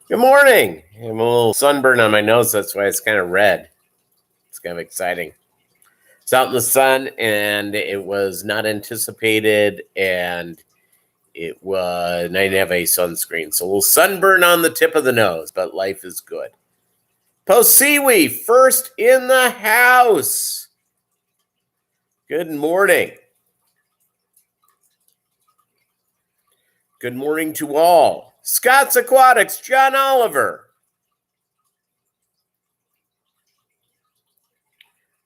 Good morning. I'm a little sunburned on my nose. That's why it's kind of red. It's kind of exciting. It's out in the sun, and it was not anticipated, and I didn't have a sunscreen. So a little sunburn on the tip of the nose, but life is good. Post Seaweed, first in the house. Good morning. Good morning to all. Scott's Aquatics, John Oliver.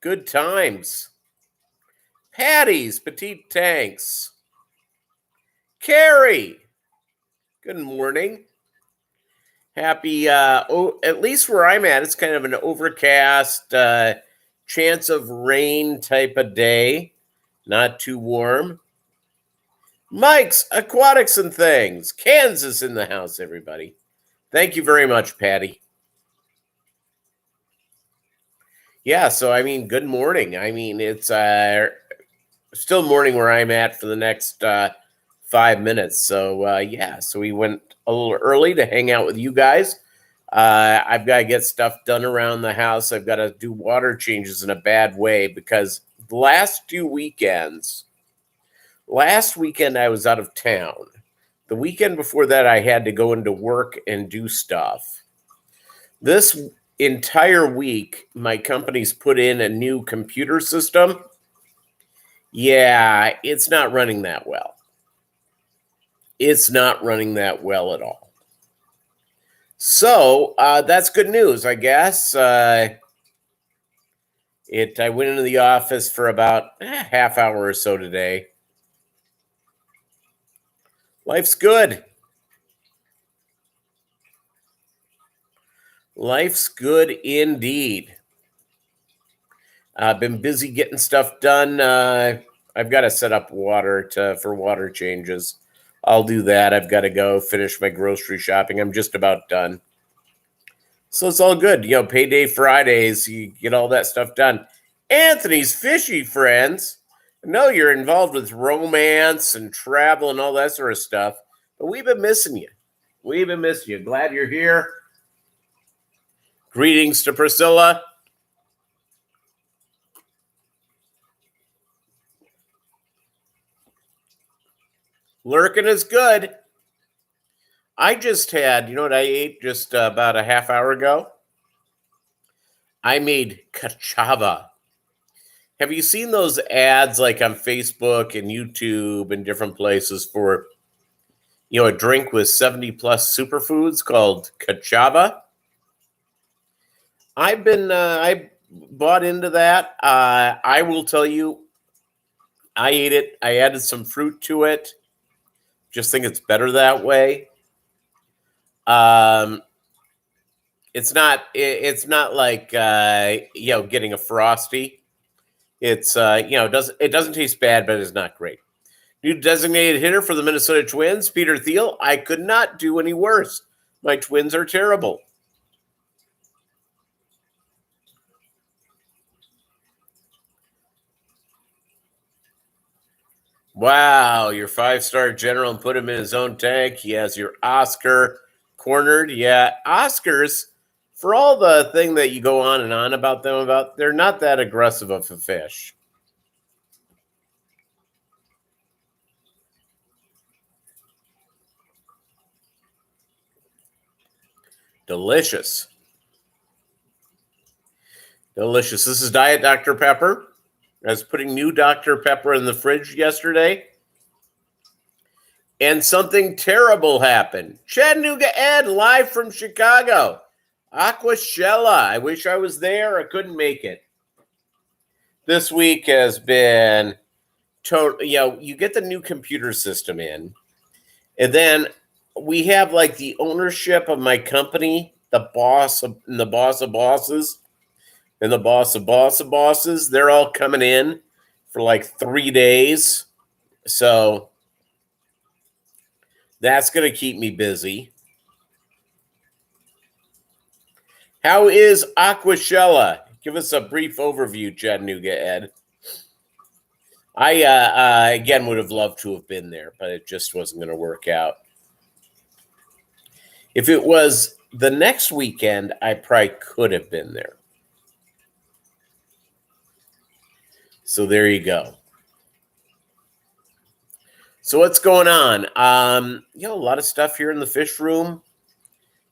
Good times. Patty's Petite Tanks. Carrie. Good morning. Happy, at least where I'm at, it's kind of an overcast, chance of rain type of day. Not too warm. Mike's Aquatics and Things. Kansas in the house, everybody. Thank you very much, Patty. Yeah, so good morning. It's still morning where I'm at for the next 5 minutes. So we went a little early to hang out with you guys. I've got to get stuff done around the house. I've got to do water changes in a bad way because the last weekend I was out of town. The weekend before that, I had to go into work and do stuff. This entire week, my company's put in a new computer system. Yeah, it's not running that well. It's not running that well at all. So that's good news, I guess. I went into the office for about a half hour or so today. Life's good. Life's good indeed. I've been busy getting stuff done. I've got to set up water for water changes. I'll do that. I've got to go finish my grocery shopping. I'm just about done. So it's all good. Payday Fridays, you get all that stuff done. Anthony's Fishy Friends. I know you're involved with romance and travel and all that sort of stuff, but we've been missing you. Glad you're here. Greetings to Priscilla. Lurking is good. I just had, you know what I ate just about a half hour ago? I made cassava. Have you seen those ads like on Facebook and YouTube and different places for, a drink with 70 plus superfoods called cassava? I bought into that. I will tell you, I ate it. I added some fruit to it. Just think it's better that way. It's not like getting a Frosty. It's it doesn't taste bad, but it's not great. New designated hitter for the Minnesota Twins, Peter Thiel. I could not do any worse. My Twins are terrible. Wow, your 5-star general and put him in his own tank. He has your Oscar cornered. Yeah, Oscars, for all the thing that you go on and on about them, they're not that aggressive of a fish. Delicious. Delicious. This is Diet Dr. Pepper. I was putting new Dr. Pepper in the fridge yesterday, and something terrible happened. Chattanooga Ed, live from Chicago. Aquashella. I wish I was there. I couldn't make it. This week has been total. You get the new computer system in, and then we have like the ownership of my company, the boss of bosses. And the boss of bosses, they're all coming in for like 3 days. So that's going to keep me busy. How is Aquashella? Give us a brief overview, Chattanooga Ed. I, again, would have loved to have been there, but it just wasn't going to work out. If it was the next weekend, I probably could have been there. So there you go. So what's going on? A lot of stuff here in the fish room.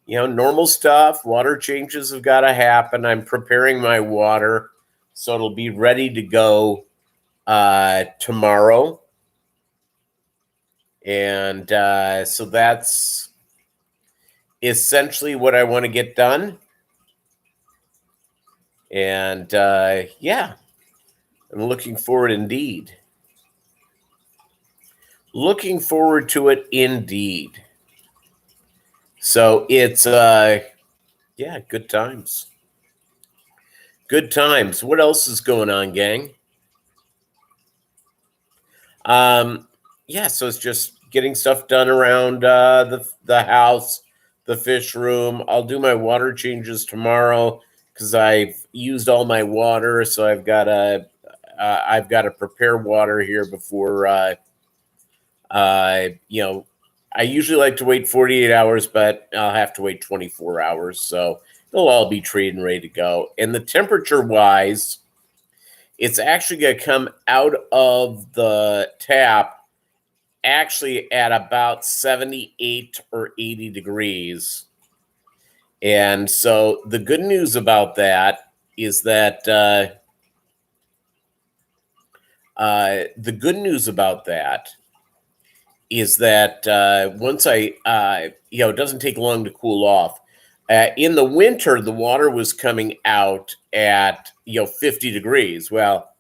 Normal stuff. Water changes have got to happen. I'm preparing my water, so it'll be ready to go tomorrow. And so that's essentially what I want to get done. And I'm looking forward indeed. Looking forward to it indeed. So it's good times. Good times. What else is going on, gang? So it's just getting stuff done around the house, the fish room. I'll do my water changes tomorrow because I've used all my water, so I've got to prepare water here before. I usually like to wait 48 hours, but I'll have to wait 24 hours, so they'll all be treated and ready to go. And the temperature-wise, it's actually going to come out of the tap actually at about 78 or 80 degrees. And so the good news about that is that once it doesn't take long to cool off. In the winter, the water was coming out at 50 degrees. Well,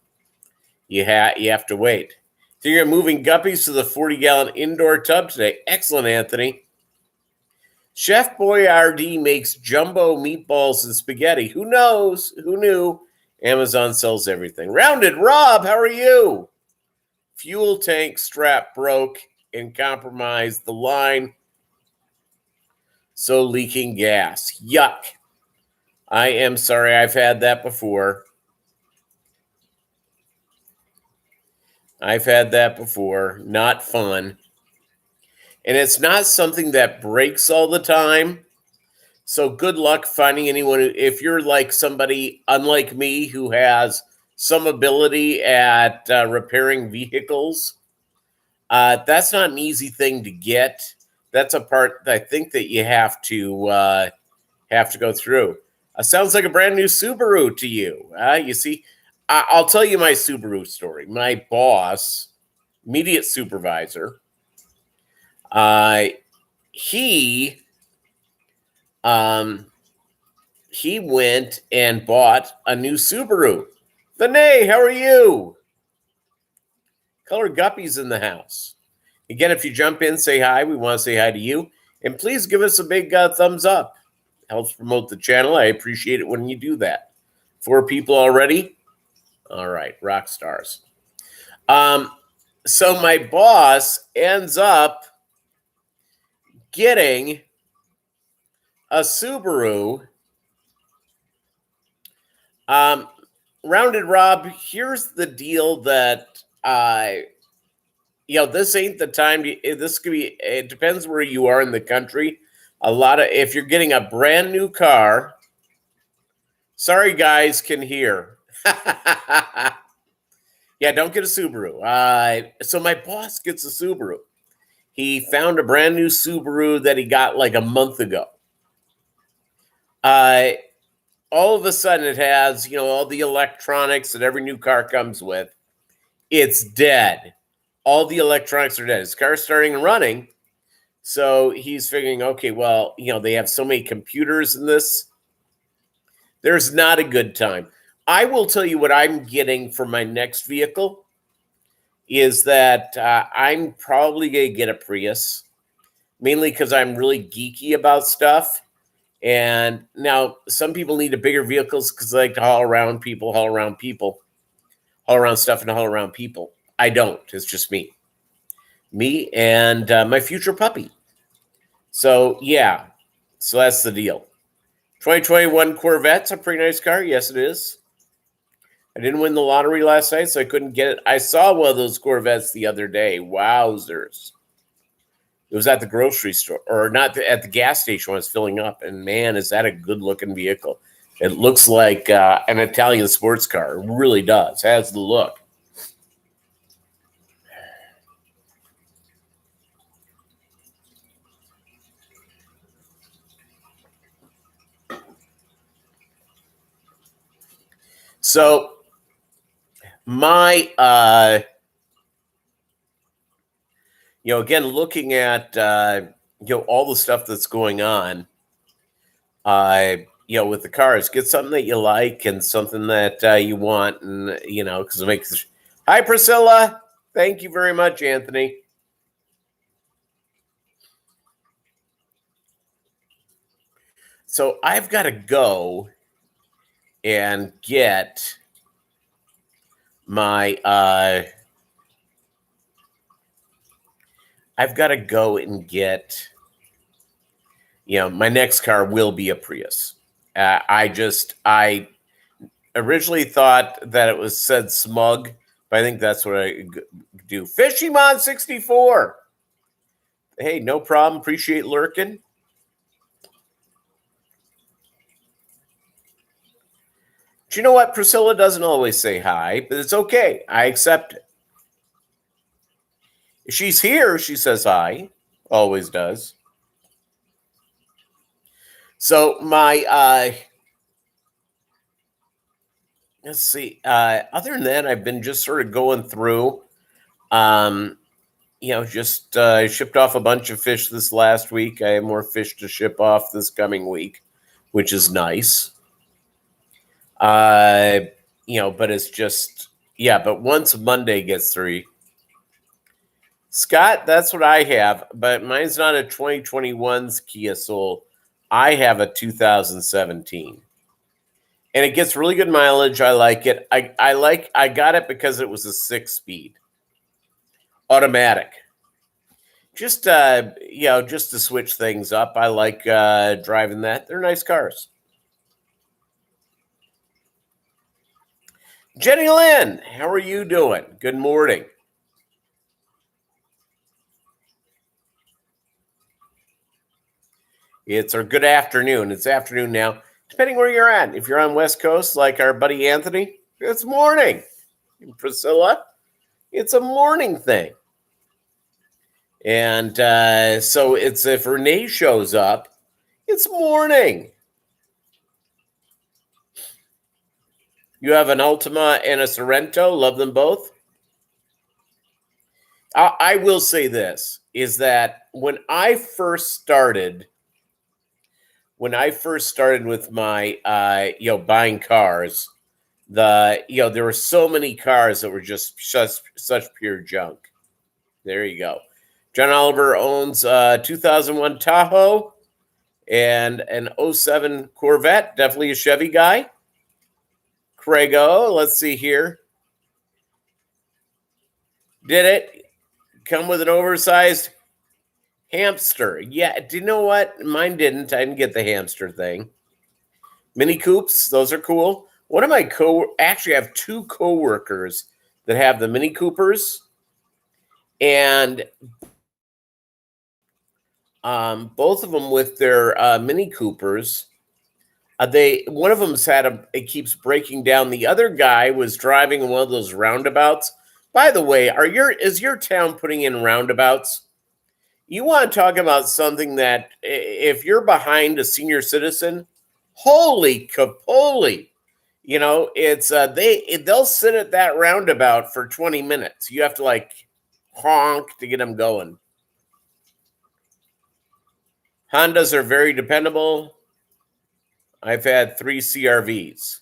you have to wait. So you're moving guppies to the 40-gallon indoor tub today. Excellent, Anthony. Chef Boyardee makes jumbo meatballs and spaghetti. Who knows? Who knew? Amazon sells everything. Rounded Rob, how are you? Fuel tank strap broke and compromised the line, so leaking gas. Yuck. I am sorry. I've had that before. Not fun. And it's not something that breaks all the time. So good luck finding anyone. If you're like somebody unlike me who has some ability at repairing vehicles, that's not an easy thing to get. That's a part that I think that you have to go through. Sounds like a brand new Subaru to you. You see, I'll tell you my Subaru story. My boss, immediate supervisor, he went and bought a new Subaru. Vinay, how are you? Color Guppy's in the house. Again, if you jump in, say hi. We want to say hi to you. And please give us a big thumbs up. Helps promote the channel. I appreciate it when you do that. 4 people already? All right, rock stars. So my boss ends up getting a Subaru. Rounded Rob, here's the deal that this ain't the time. This could be. It depends where you are in the country. If you're getting a brand new car. Sorry, guys, can hear. Yeah, don't get a Subaru. So my boss gets a Subaru. He found a brand new Subaru that he got like a month ago. All of a sudden, it has all the electronics that every new car comes with. It's dead. All the electronics are dead. His car's starting and running. So he's figuring, okay, well, they have so many computers in this. There's not a good time. I will tell you what I'm getting for my next vehicle is that I'm probably going to get a Prius, mainly because I'm really geeky about stuff. And now some people need a bigger vehicles because they like to haul around stuff and haul around people. I don't. It's just me and my future puppy. So, yeah. So that's the deal. 2021 Corvette's a pretty nice car. Yes, it is. I didn't win the lottery last night, so I couldn't get it. I saw one of those Corvettes the other day. Wowzers. It was at the grocery store, or not at the gas station when I was filling up. And man, is that a good looking vehicle. It looks like an Italian sports car. It really does. Has the look. So my, again, looking at, all the stuff that's going on, with the cars, get something that you like and something that you want. And, because it makes, hi, Priscilla. Thank you very much, Anthony. So I've got to go and get my, I've got to go and get, my next car will be a Prius. I originally thought that it was said Smug, but I think that's what I do. Fishymon 64. Hey, no problem. Appreciate lurking. Do you know what? Priscilla doesn't always say hi, but it's okay. I accept it. If she's here, she says hi. Always does. So my, let's see. Other than that, I've been just sort of going through, just shipped off a bunch of fish this last week. I have more fish to ship off this coming week, which is nice. But it's just, but once Monday gets through, Scott, that's what I have, but mine's not a 2021's Kia Soul. I have a 2017. And it gets really good mileage. I like it. I got it because it was a 6-speed automatic. Just just to switch things up. I like driving that. They're nice cars. Jenny Lynn, how are you doing? Good morning. It's our good afternoon. It's afternoon now, depending where you're at. If you're on West Coast, like our buddy Anthony, it's morning. Priscilla, it's a morning thing. And so it's if Renee shows up, it's morning. You have an Ultima and a Sorrento. Love them both. I will say this, is that when I first started with my, buying cars, there were so many cars that were just such pure junk. There you go. John Oliver owns a 2001 Tahoe and an 07 Corvette. Definitely a Chevy guy. Craigo, let's see here. Did it come with an oversized hamster? Yeah, do you know what? Mine didn't. I didn't get the hamster thing. Mini Coupes, those are cool. One of my actually I have 2 coworkers that have the Mini Coopers, and both of them with their Mini Coopers. One of them's it keeps breaking down. The other guy was driving one of those roundabouts. By the way, is your town putting in roundabouts? You want to talk about something that if you're behind a senior citizen, holy capoly, it's they'll sit at that roundabout for 20 minutes. You have to honk to get them going. Hondas are very dependable. I've had 3 CRVs.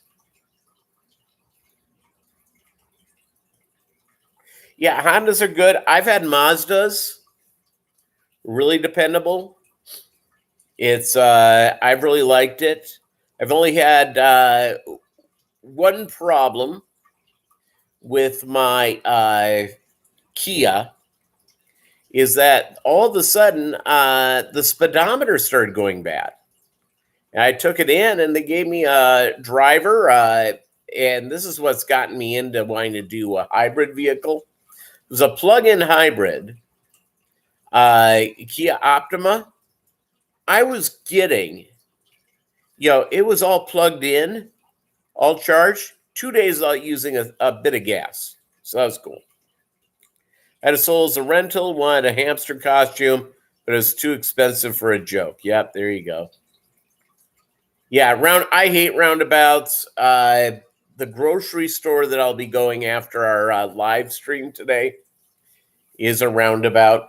Yeah, Hondas are good. I've had Mazdas. Really dependable. It's I've really liked it. I've only had one problem with my Kia, is that all of a sudden the speedometer started going bad. And I took it in and they gave me a driver, and this is what's gotten me into wanting to do a hybrid vehicle. It was a plug-in hybrid. Kia Optima, I was getting, it was all plugged in, all charged, 2 days out using a bit of gas. So that was cool. I had a soul as a rental, wanted a hamster costume, but it was too expensive for a joke. Yep, there you go. Yeah, I hate roundabouts. The grocery store that I'll be going after our live stream today is a roundabout.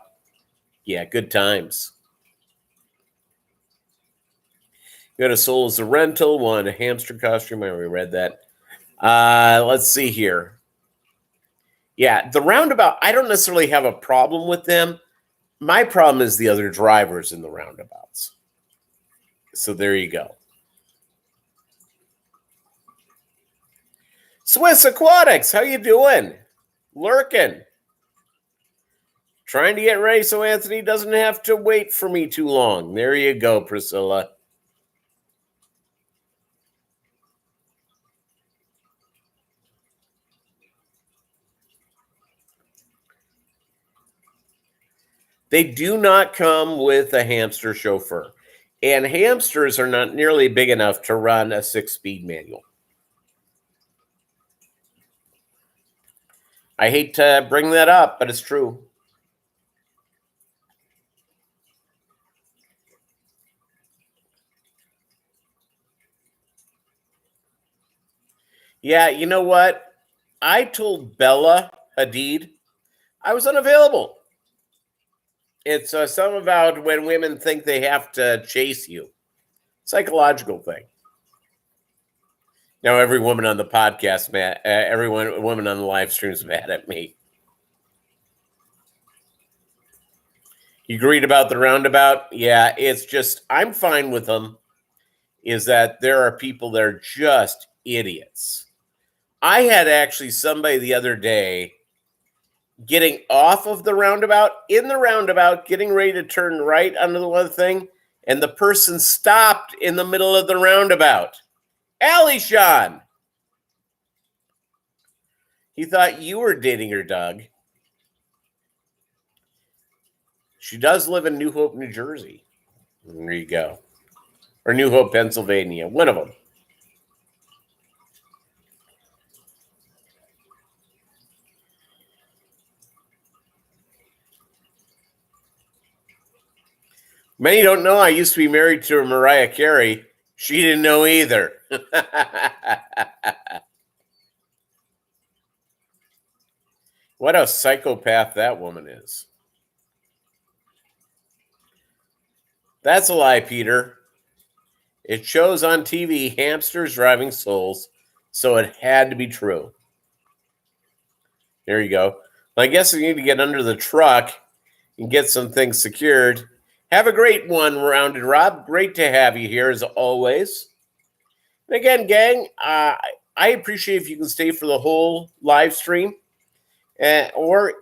Yeah, good times. You had a soul as a rental, wanted a hamster costume. I already read that. Let's see here. Yeah, the roundabout, I don't necessarily have a problem with them. My problem is the other drivers in the roundabouts. So there you go. Swiss Aquatics, how you doing? Lurking. Trying to get ready so Anthony doesn't have to wait for me too long. There you go, Priscilla. They do not come with a hamster chauffeur. And hamsters are not nearly big enough to run a 6-speed manual. I hate to bring that up, but it's true. Yeah, you know what? I told Bella Hadid I was unavailable. It's something about when women think they have to chase you. Psychological thing. Now every woman on the podcast, woman on the live stream is mad at me. You agreed about the roundabout? Yeah, it's just, I'm fine with them. Is that there are people that are just idiots. I had actually somebody the other day getting off of the roundabout, in the roundabout, getting ready to turn right onto the one thing, and the person stopped in the middle of the roundabout. Alishan! He thought you were dating her, Doug. She does live in New Hope, New Jersey. There you go. Or New Hope, Pennsylvania. One of them. Many don't know I used to be married to Mariah Carey. She didn't know either. What a psychopath that woman is. That's a lie, Peter. It shows on TV hamsters driving souls, so it had to be true. There you go. Well, I guess we need to get under the truck and get some things secured. Have a great one, Rounded Rob. Great to have you here as always. And again, gang, I appreciate if you can stay for the whole live stream, or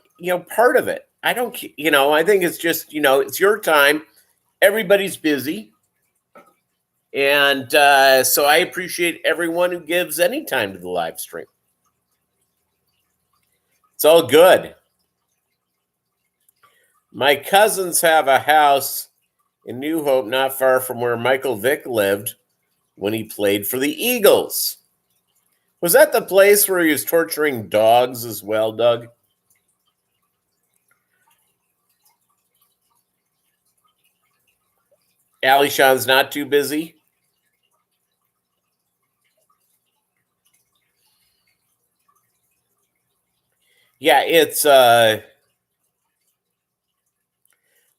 part of it. I don't, I think it's just, it's your time. Everybody's busy. And so I appreciate everyone who gives any time to the live stream. It's all good. My cousins have a house in New Hope, not far from where Michael Vick lived when he played for the Eagles. Was that the place where he was torturing dogs as well, Doug? Alishan's not too busy? Yeah, it's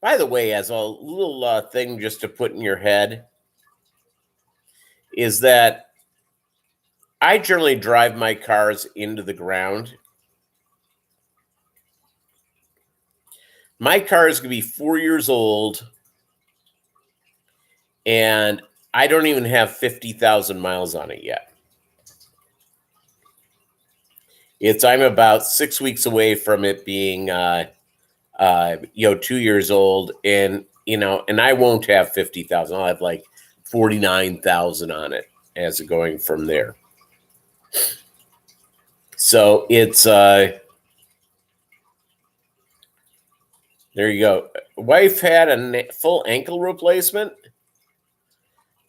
by the way, as a little thing just to put in your head, is that I generally drive my cars into the ground. My car is going to be 4 years old, and I don't even have 50,000 miles on it yet. I'm about 6 weeks away from it being, 2 years old, and I won't have 50,000. I'll have like 49,000 on it as going from there. So it's there you go. wife had a full ankle replacement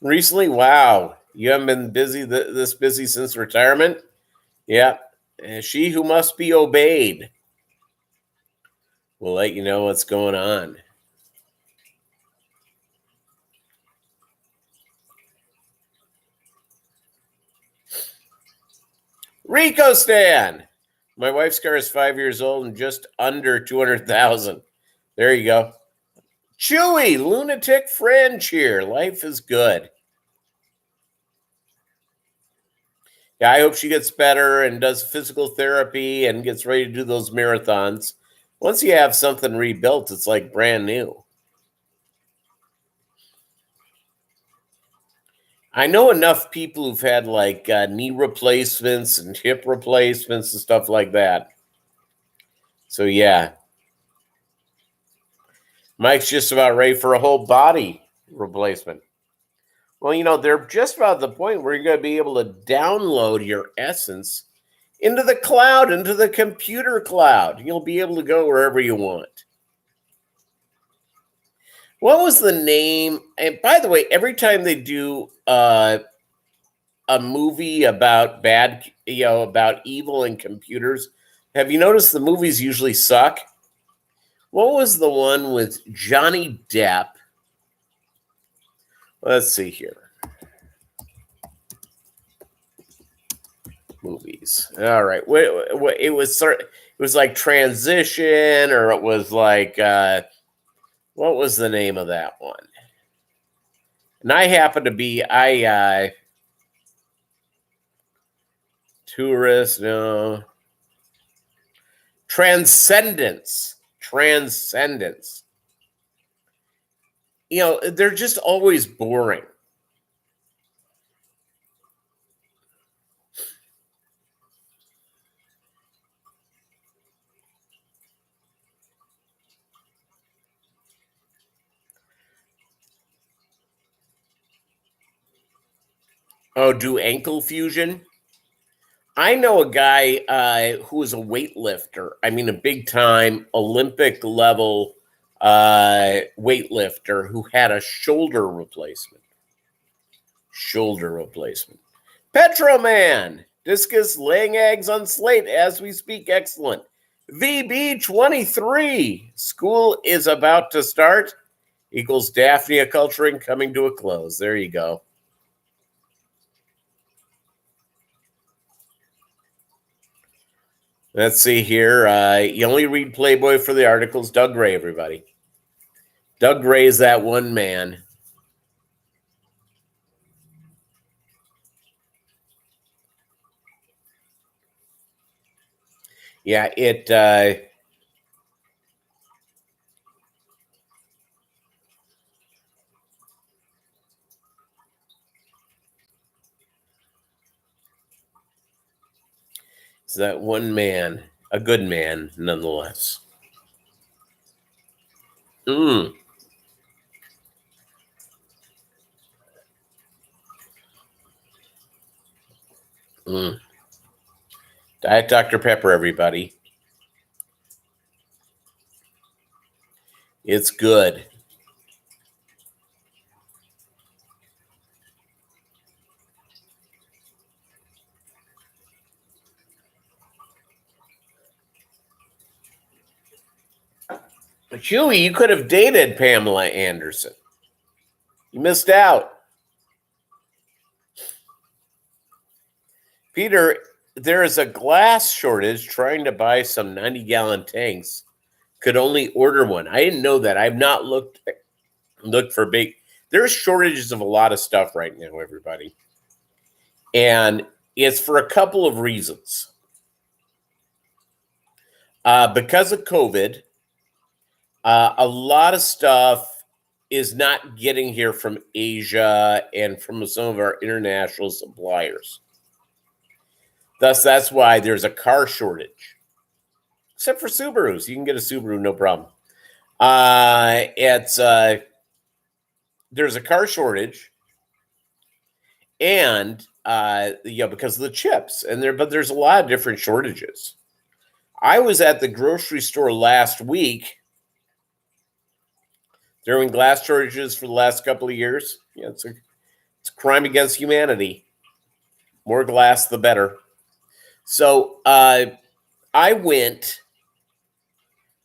recently. Wow, you haven't been busy this busy since retirement. Yeah, she who must be obeyed. We'll let you know what's going on. Rico Stan. My wife's car is 5 years old and just under 200,000. There you go. Chewy, lunatic fringe here. Life is good. Yeah, I hope she gets better and does physical therapy and gets ready to do those marathons. Once you have something rebuilt, it's like brand new. I know enough people who've had like knee replacements and hip replacements and stuff like that. So, yeah. Mike's just about ready for a whole body replacement. Well, they're just about at the point where you're going to be able to download your essence into the cloud, into the computer cloud. You'll be able to go wherever you want. What was the name? And by the way, every time they do a movie about about evil and computers, have you noticed the movies usually suck? What was the one with Johnny Depp? Let's see here. Movies. All right. It was like Transition, or it was like what was the name of that one? And I happen to be Tourist, no. Transcendence. They're just always boring. Oh, do ankle fusion? I know a guy who is a weightlifter. I mean, a big time Olympic level weightlifter who had a shoulder replacement. Petroman. Discus laying eggs on slate as we speak. Excellent. VB23. School is about to start. Equals Daphnia culturing coming to a close. There you go. Let's see here. You only read Playboy for the articles. Doug Gray, everybody. Doug Gray is that one man. Yeah, it's that one man, a good man, nonetheless. Diet Dr. Pepper, everybody. It's good. But Huey, you could have dated Pamela Anderson. You missed out. Peter, there is a glass shortage. Trying to buy some 90-gallon tanks. Could only order one. I didn't know that. I've not looked for big. There's shortages of a lot of stuff right now, everybody. And it's for a couple of reasons. Because of COVID, a lot of stuff is not getting here from Asia and from some of our international suppliers. Thus, that's why there's a car shortage. Except for Subarus. You can get a Subaru, no problem. There's a car shortage, and because of the chips, but there's a lot of different shortages. I was at the grocery store last week, during glass shortages for the last couple of years. Yeah, it's a crime against humanity. More glass, the better. So I went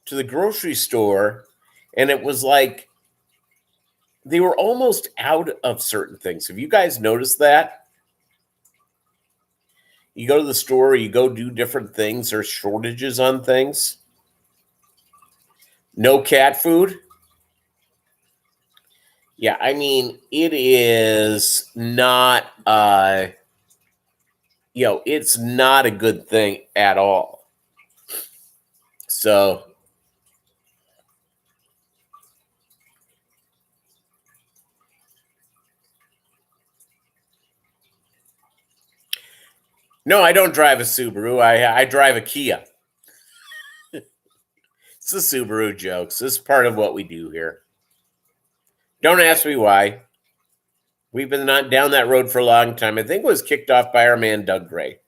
to the grocery store, and it was like they were almost out of certain things. Have you guys noticed that? You go to the store, you go do different things, there's shortages on things. No cat food. Yeah, I mean, it is not it's not a good thing at all. So no, I don't drive a Subaru. I drive a Kia. It's the Subaru jokes. This is part of what we do here. Don't ask me why. We've been not down that road for a long time. I think it was kicked off by our man Doug Gray.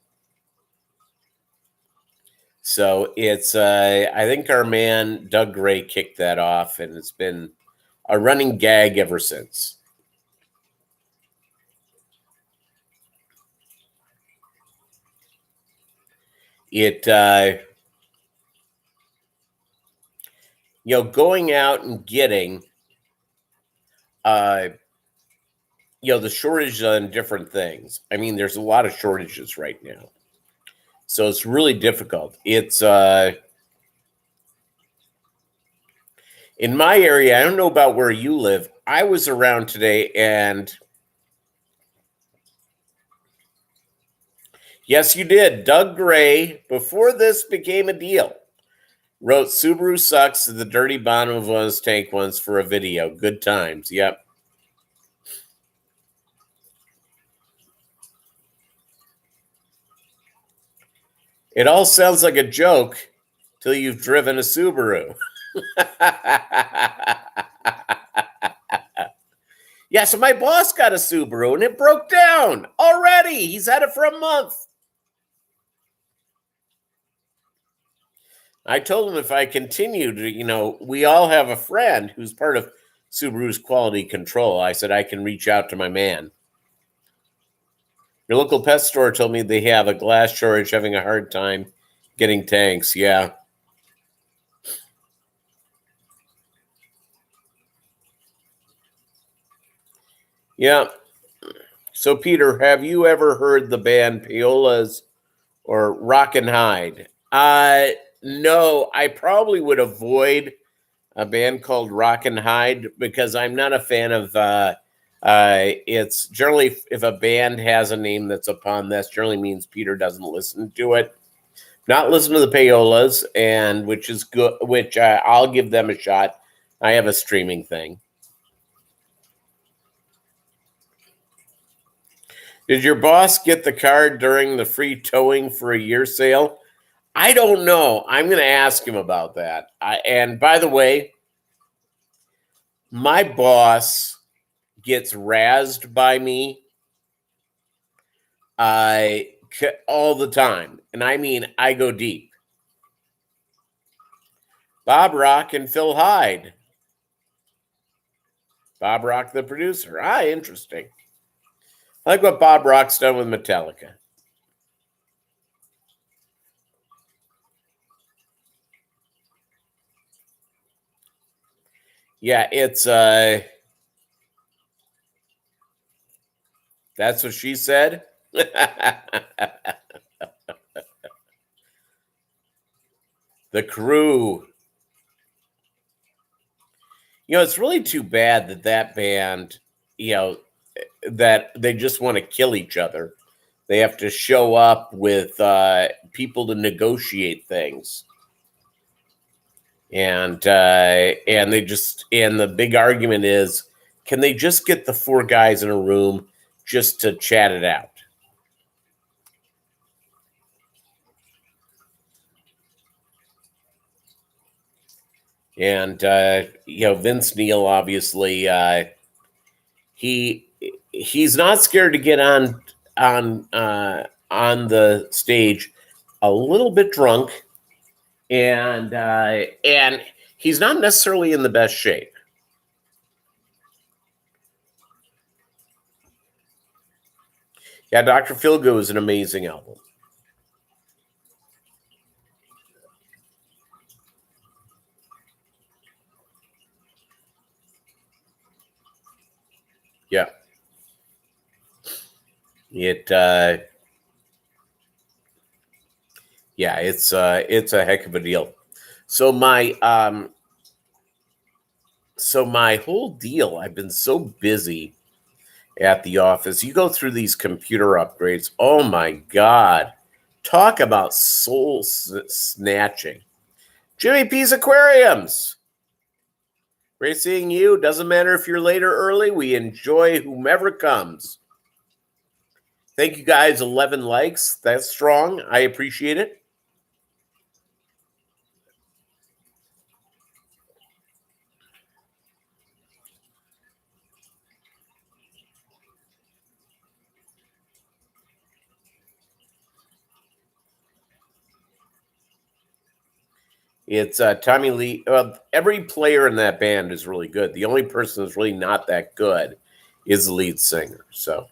So it's I think our man Doug Gray kicked that off, and it's been a running gag ever since. It going out and getting the shortage on different things. I mean, there's a lot of shortages right now. So it's really difficult. It's in my area, I don't know about where you live. I was around today, and yes, you did. Doug Gray, before this became a deal, wrote Subaru sucks at the dirty bottom of one of his tank ones for a video. Good times. Yep. It all sounds like a joke till you've driven a Subaru. Yeah, so my boss got a Subaru and it broke down already. He's had it for a month. I told him if I continued, we all have a friend who's part of Subaru's quality control. I said I can reach out to my man. Your local pet store told me they have a glass shortage, having a hard time getting tanks. Yeah. Yeah. So, Peter, have you ever heard the band Payolas or Rock and Hide? No, I probably would avoid a band called Rock and Hide because I'm not a fan of it's generally, if a band has a name that's upon this, generally means Peter doesn't listen to it. Not listen to the Payolas, and which is good, which I'll give them a shot. I have a streaming thing. Did your boss get the card during the free towing for a year sale? I don't know. I'm going to ask him about that. And by the way, my boss gets razzed by me all the time. And I mean, I go deep. Bob Rock and Phil Hyde. Bob Rock, the producer. Interesting. I like what Bob Rock's done with Metallica. Yeah, it's that's what she said. The Crew. It's really too bad that band, that they just want to kill each other. They have to show up with people to negotiate things. And they just, and the big argument is, can they just get the four guys in a room just to chat it out? And Vince Neil, obviously, he's not scared to get on the stage a little bit drunk, and he's not necessarily in the best shape. Yeah, Dr. Feelgood is an amazing album. Yeah. It's a heck of a deal. So my whole deal, I've been so busy at the office. You go through these computer upgrades. Oh my God. Talk about soul snatching. Jimmy P's Aquariums. Great seeing you. Doesn't matter if you're late or early. We enjoy whomever comes. Thank you guys. 11 likes. That's strong. I appreciate it. It's Tommy Lee. Every player in that band is really good. The only person that's really not that good is the lead singer. So,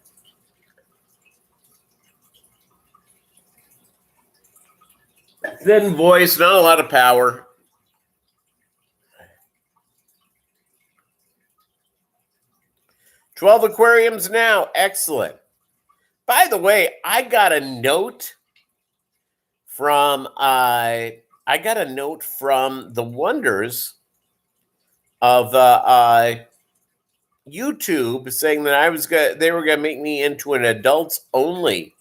thin voice, not a lot of power. 12 aquariums now. Excellent. By the way, I got a note from the wonders of YouTube saying that they were gonna make me into an adults only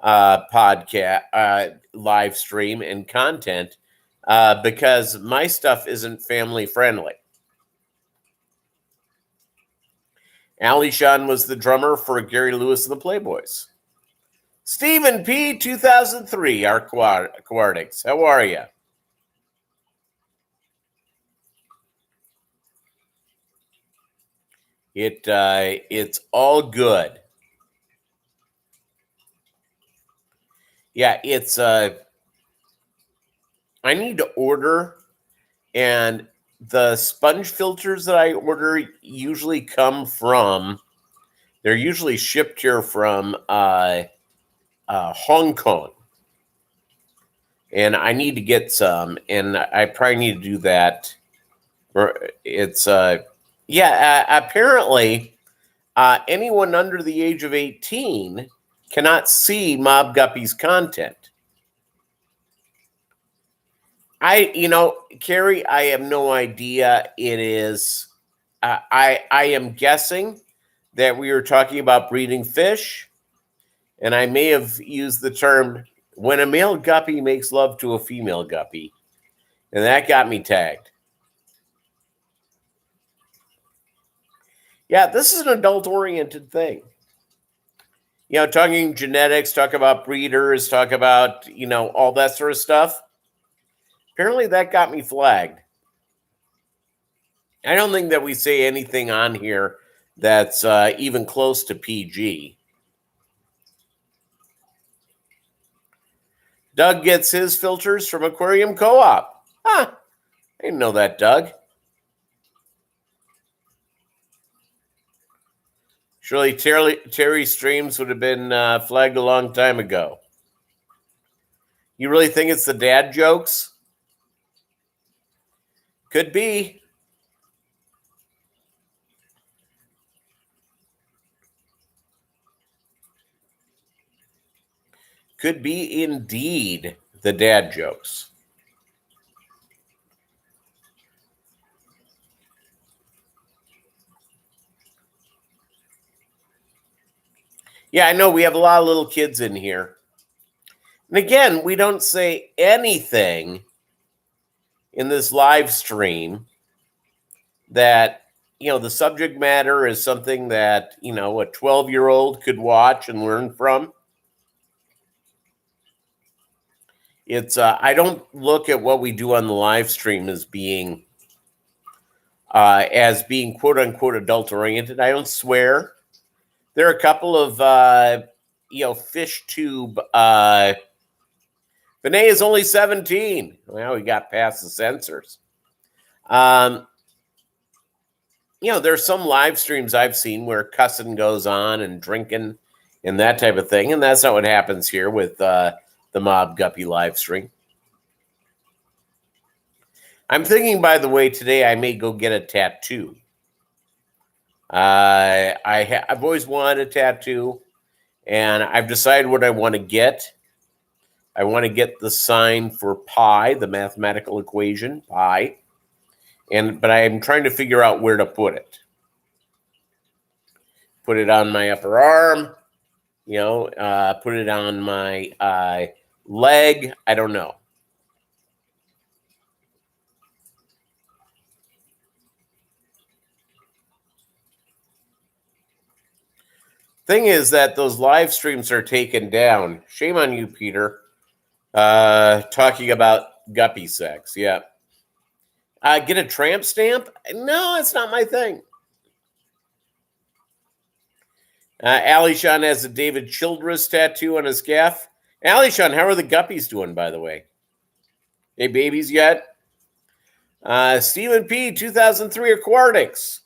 podcast live stream and content because my stuff isn't family friendly. Ali Sean was the drummer for Gary Lewis and the Playboys. Stephen P. 2003, our Aquatics. How are you? It's all good. Yeah, it's I need to order, and the sponge filters that I order usually come from. They're usually shipped here from Hong Kong, and I need to get some, and I probably need to do that. It's apparently anyone under the age of 18 cannot see Mobb Guppy's content. Carrie, I have no idea. It is. I am guessing that we were talking about breeding fish, and I may have used the term when a male guppy makes love to a female guppy, and that got me tagged. Yeah, this is an adult-oriented thing. Talking genetics, talk about breeders, talk about, all that sort of stuff. Apparently that got me flagged. I don't think that we say anything on here that's even close to PG. Doug gets his filters from Aquarium Co-op. Huh. I didn't know that, Doug. Surely Terry streams would have been flagged a long time ago. You really think it's the dad jokes? Could be. Could be indeed the dad jokes. Yeah, I know we have a lot of little kids in here. And again, we don't say anything in this live stream that, the subject matter is something that, a 12-year-old could watch and learn from. It's I don't look at what we do on the live stream as being quote unquote adult oriented. I don't swear. There are a couple of fish tube. Vinay is only 17. Well, we got past the censors. There's some live streams I've seen where cussing goes on and drinking and that type of thing. And that's not what happens here with the Mobb Guppy live stream. I'm thinking, by the way, today I may go get a tattoo. I've always wanted a tattoo, and I've decided what I want to get. I want to get the sign for pi, the mathematical equation, pi. But I'm trying to figure out where to put it. Put it on my upper arm, put it on my leg. I don't know. Thing is that those live streams are taken down. Shame on you, Peter. Talking about guppy sex. Yeah. Get a tramp stamp? No, it's not my thing. Alishan has a David Childress tattoo on his calf. Alishan, how are the guppies doing, by the way? Hey, babies yet? Stephen P, 2003 Aquatics.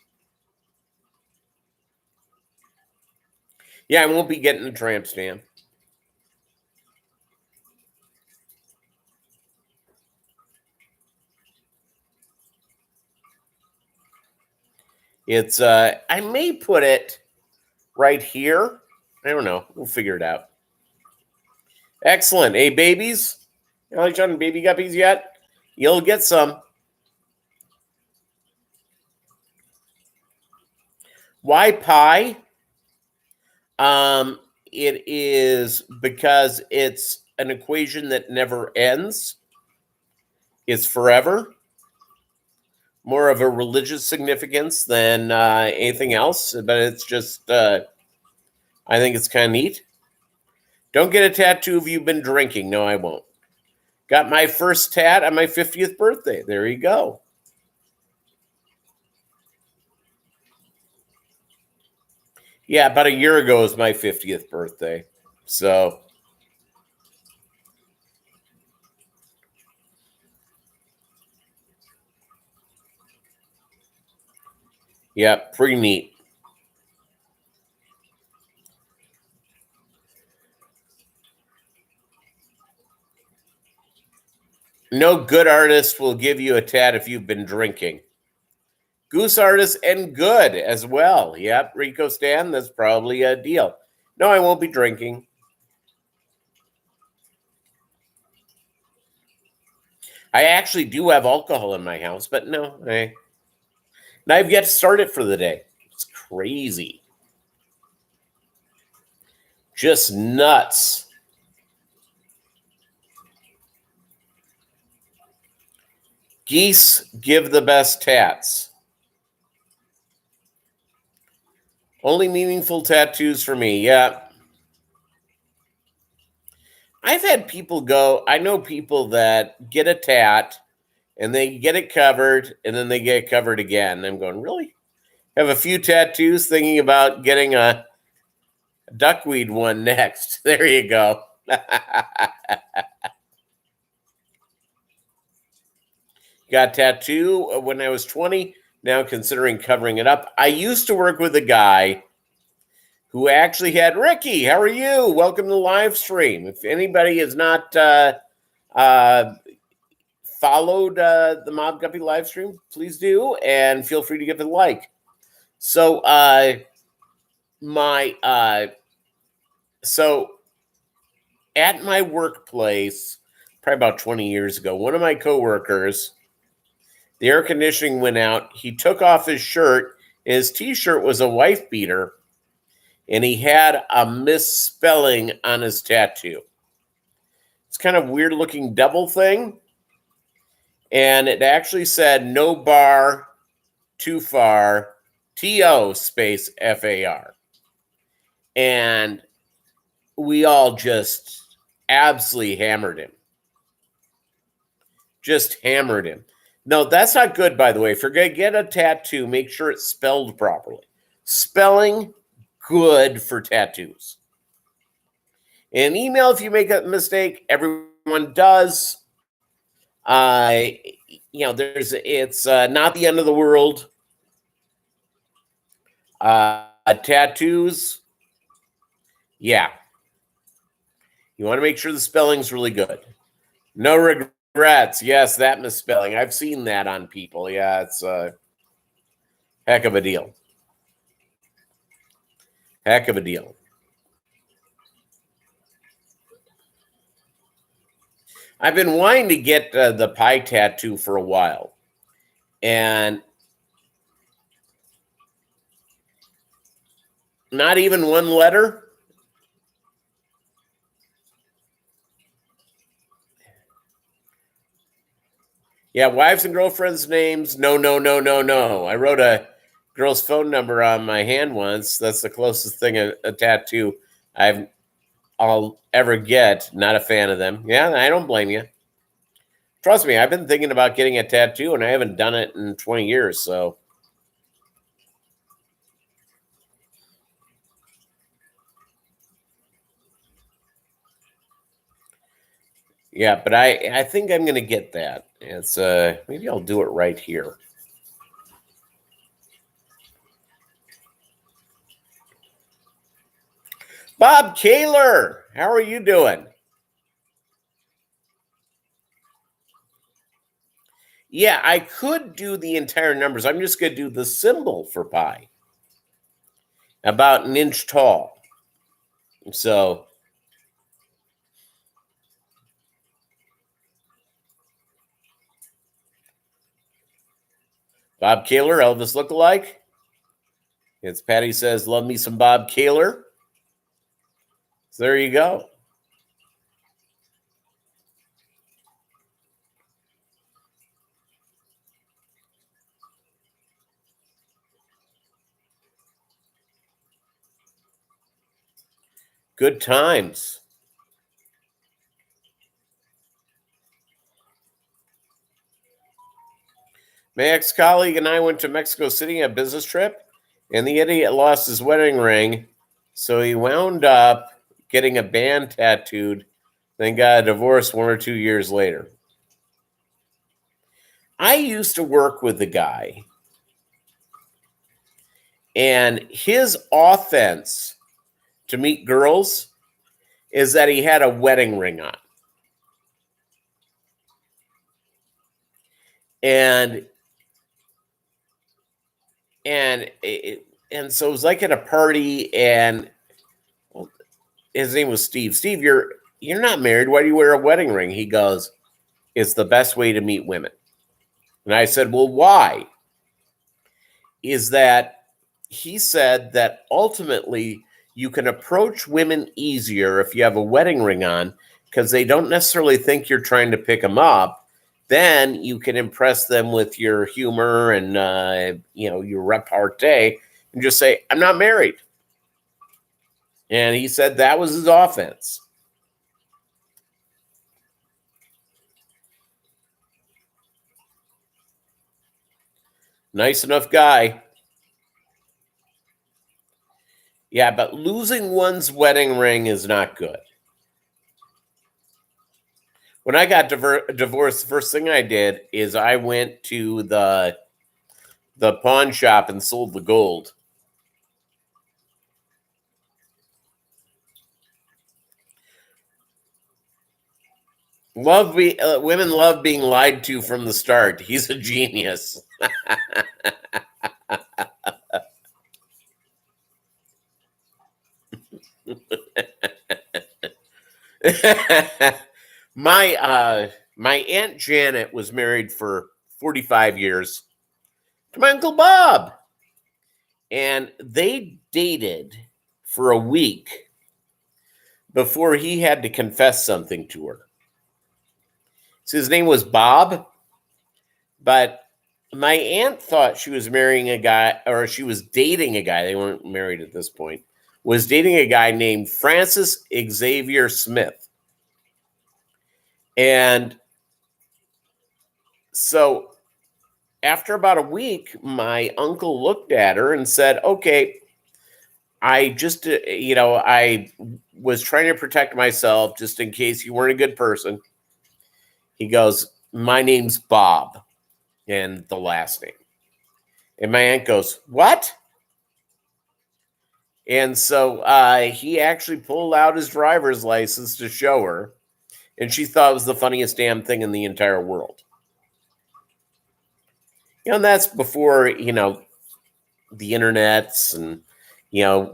Yeah, I won't be getting a tramp stamp. It's, I may put it right here. I don't know. We'll figure it out. Excellent. Hey, babies? Alishan, baby guppies yet? You'll get some. Why pi? It is because it's an equation that never ends. It's forever. More of a religious significance than anything else, but it's just, I think it's kind of neat. Don't get a tattoo if you've been drinking. No, I won't. Got my first tat on my 50th birthday. There you go. Yeah, about a year ago was my 50th birthday. So, yeah, pretty neat. No good artist will give you a tat if you've been drinking. Goose artist and good as well. Yep, Rico Stan, that's probably a deal. No, I won't be drinking. I actually do have alcohol in my house, but no, I've yet to start it for the day. It's crazy. Just nuts. Geese give the best tats. Only meaningful tattoos for me. Yeah. I've had people go, I know people that get a tat and they get it covered and then they get it covered again. I'm going, really? Have a few tattoos, thinking about getting a duckweed one next. There you go. Got a tattoo when I was 20, now considering covering it up. I used to work with a guy who actually had, Ricky, how are you? Welcome to the live stream. If anybody has not followed the Mobb Guppy live stream, please do, and feel free to give it a like. So so at my workplace, probably about 20 years ago, one of my coworkers, the air conditioning went out. He took off his shirt. His t-shirt was a wife beater, and he had a misspelling on his tattoo. It's kind of weird looking double thing. And it actually said no bar, too far, T-O space F-A-R. And we all just absolutely hammered him. Just hammered him. No, that's not good, by the way. If you're going to get a tattoo, make sure it's spelled properly. Spelling, good for tattoos. An email, if you make a mistake, everyone does. It's not the end of the world. Tattoos, Yeah. You want to make sure the spelling's really good. No regrets. Yes, that misspelling. I've seen that on people. Yeah, it's a heck of a deal. Heck of a deal. I've been wanting to get the pie tattoo for a while. And not even one letter? Yeah, wives and girlfriends' names. No, no, no, no, no. I wrote a girl's phone number on my hand once. That's the closest thing a tattoo I'll ever get. Not a fan of them. Yeah, I don't blame you. Trust me, I've been thinking about getting a tattoo and I haven't done it in 20 years, so. Yeah, but I think I'm going to get that. It's maybe I'll do it right here. Bob Kaler, how are you doing? Yeah, I could do the entire numbers. I'm just going to do the symbol for pi. About an inch tall. So, Bob Kaler, Elvis lookalike. It's Patty says, love me some Bob Kaler. So there you go. Good times. My ex-colleague and I went to Mexico City on a business trip, and the idiot lost his wedding ring, so he wound up getting a band tattooed, then got a divorce 1 or 2 years later. I used to work with the guy, and his offense to meet girls is that he had a wedding ring on. And so it was like at a party, and well, his name was Steve. Steve, you're not married. Why do you wear a wedding ring? He goes, it's the best way to meet women. And I said, well, why? Is that he said that ultimately you can approach women easier if you have a wedding ring on because they don't necessarily think you're trying to pick them up. Then you can impress them with your humor and your repartee and just say, I'm not married. And he said that was his offense. Nice enough guy. Yeah, but losing one's wedding ring is not good. When I got divorced, the first thing I did is I went to the pawn shop and sold the gold. Women love being lied to from the start. He's a genius. My Aunt Janet was married for 45 years to my Uncle Bob. And they dated for a week before he had to confess something to her. So his name was Bob, but my aunt thought she was marrying a guy, or she was dating a guy. They weren't married at this point. Was dating a guy named Francis Xavier Smith. And so after about a week, my uncle looked at her and said, okay, I just, I was trying to protect myself just in case you weren't a good person. He goes, my name's Bob, and the last name. And my aunt goes, what? And so he actually pulled out his driver's license to show her, and she thought it was the funniest damn thing in the entire world. And that's before, the internets and,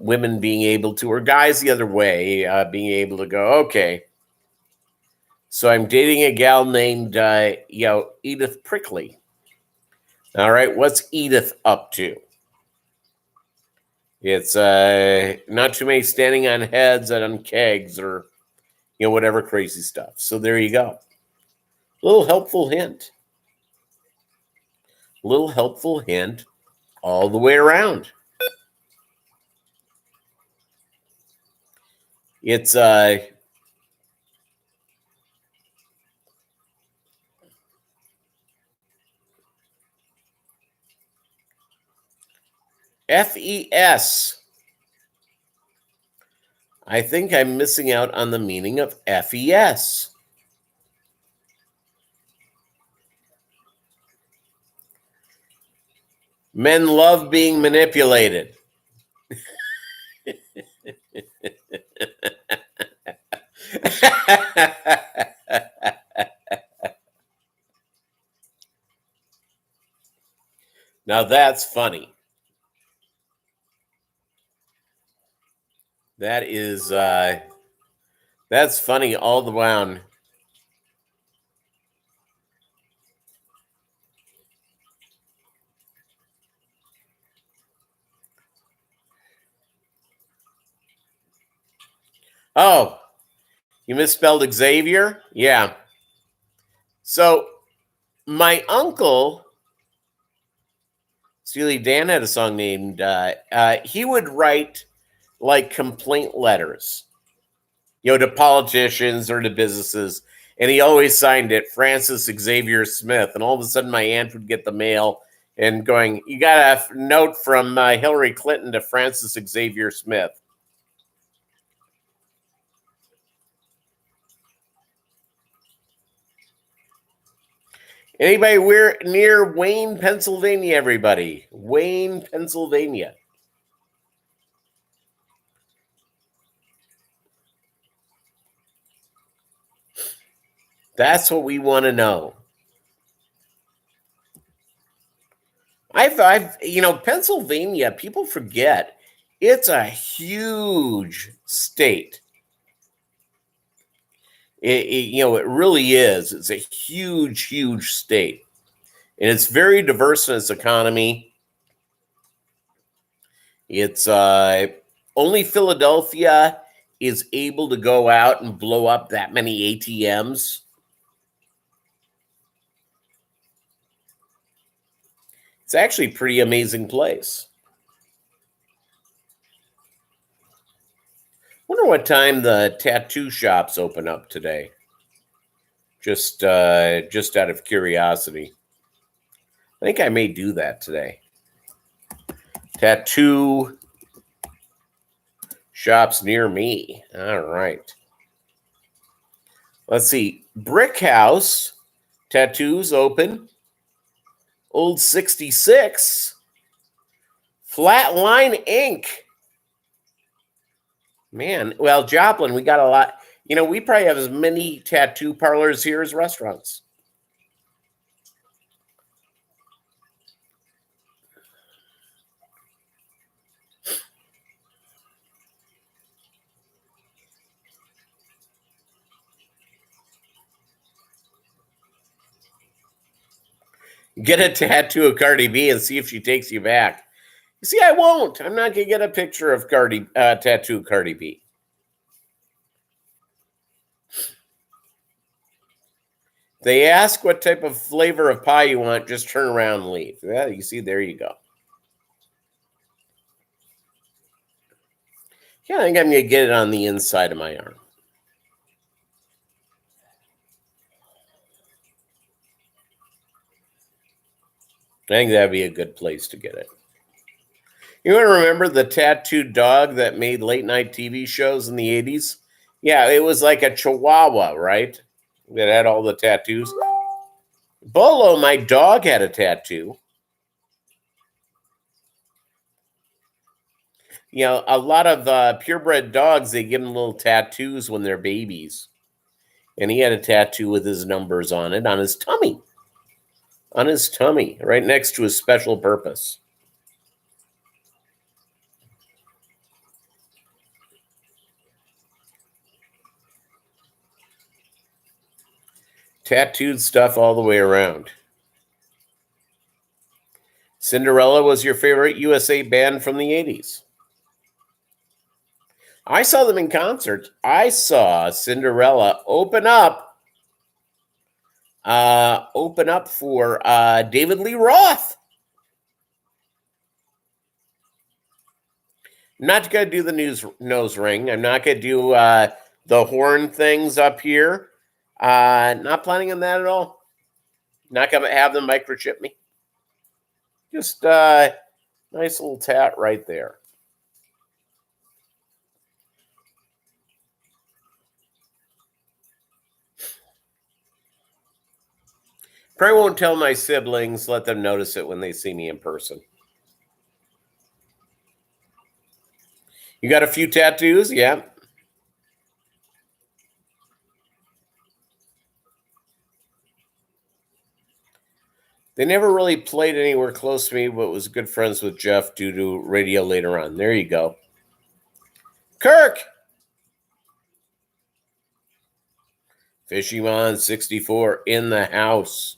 women being able to, or guys the other way, being able to go, okay, so I'm dating a gal named, Edith Prickly. All right, what's Edith up to? It's not too many standing on heads and on kegs or, whatever crazy stuff. So there you go. Little helpful hint. Little helpful hint all the way around. It's FES. I think I'm missing out on the meaning of FES. Men love being manipulated. Now that's funny. That is that's funny all the way on. Oh, you misspelled Xavier? Yeah. So my uncle, Steely Dan had a song named, he would write like complaint letters, to politicians or to businesses. And he always signed it Francis Xavier Smith. And all of a sudden my aunt would get the mail and going, you got a note from Hillary Clinton to Francis Xavier Smith. Anybody near Wayne, Pennsylvania, everybody? Wayne, Pennsylvania. That's what we want to know. I've Pennsylvania, people forget, it's a huge state. It really is. It's a huge, huge state. And it's very diverse in its economy. It's only Philadelphia is able to go out and blow up that many ATMs. It's actually a pretty amazing place. Wonder what time the tattoo shops open up today. Just out of curiosity. I think I may do that today. Tattoo shops near me. All right. Let's see. Brick House tattoos open. Old 66. Flatline Inc. Man, well, Joplin, we got a lot. We probably have as many tattoo parlors here as restaurants. Get a tattoo of Cardi B and see if she takes you back. You see, I won't. I'm not going to get a picture of tattoo of Cardi B. They ask what type of flavor of pie you want, just turn around and leave. Yeah, you see, there you go. Yeah, I think I'm going to get it on the inside of my arm. I think that'd be a good place to get it. You want to remember the tattooed dog that made late night TV shows in the 80s? Yeah, it was like a Chihuahua, right? That had all the tattoos. Bolo, my dog, had a tattoo. You know, a lot of purebred dogs, they give them little tattoos when they're babies. And he had a tattoo with his numbers on it on his tummy. On his tummy, right next to his special purpose. Tattooed stuff all the way around. Cinderella was your favorite USA band from the 80s. I saw them in concert. I saw Cinderella open up for David Lee Roth. I'm not going to do the nose ring. I'm not going to do the horn things up here. Not planning on that at all. Not going to have them microchip me. Just nice little tat right there. Probably won't tell my siblings. Let them notice it when they see me in person. You got a few tattoos? Yeah. They never really played anywhere close to me, but was good friends with Jeff due to radio later on. There you go. Kirk! Fishymon 64 in the house.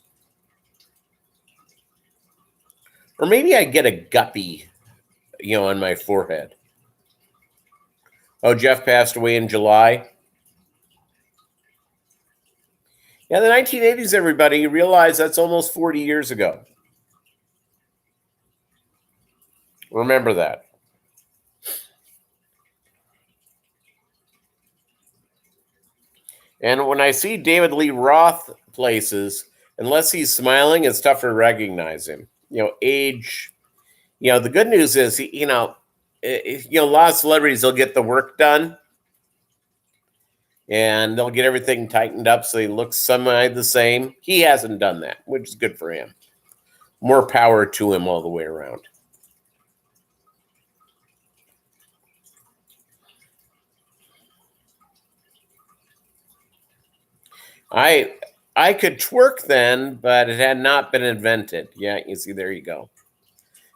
Or maybe I get a guppy, on my forehead. Oh, Jeff passed away in July. Yeah, the 1980s, everybody. You realize that's almost 40 years ago. Remember that. And when I see David Lee Roth places, unless he's smiling, it's tough to recognize him. Age. The good news is, a lot of celebrities will get the work done, and they'll get everything tightened up so they look semi the same. He hasn't done that, which is good for him. More power to him all the way around. I could twerk then, but it had not been invented. Yeah, you see, there you go.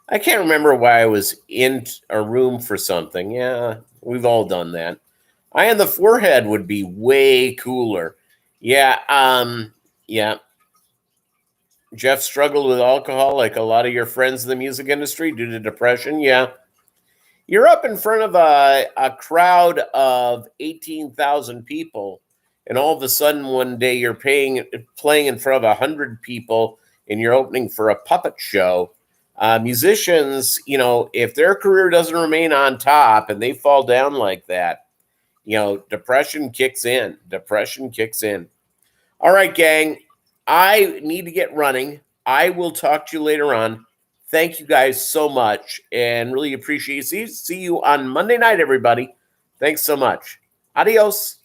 I can't remember why I was in a room for something. Yeah, we've all done that. Eye on the forehead would be way cooler. Yeah, yeah. Jeff struggled with alcohol like a lot of your friends in the music industry due to depression. Yeah. You're up in front of a crowd of 18,000 people, and all of a sudden one day you're playing in front of 100 people and you're opening for a puppet show. Musicians, if their career doesn't remain on top and they fall down like that, depression kicks in. Depression kicks in. All right, gang. I need to get running. I will talk to you later on. Thank you guys so much and really appreciate it. See you on Monday night, everybody. Thanks so much. Adios.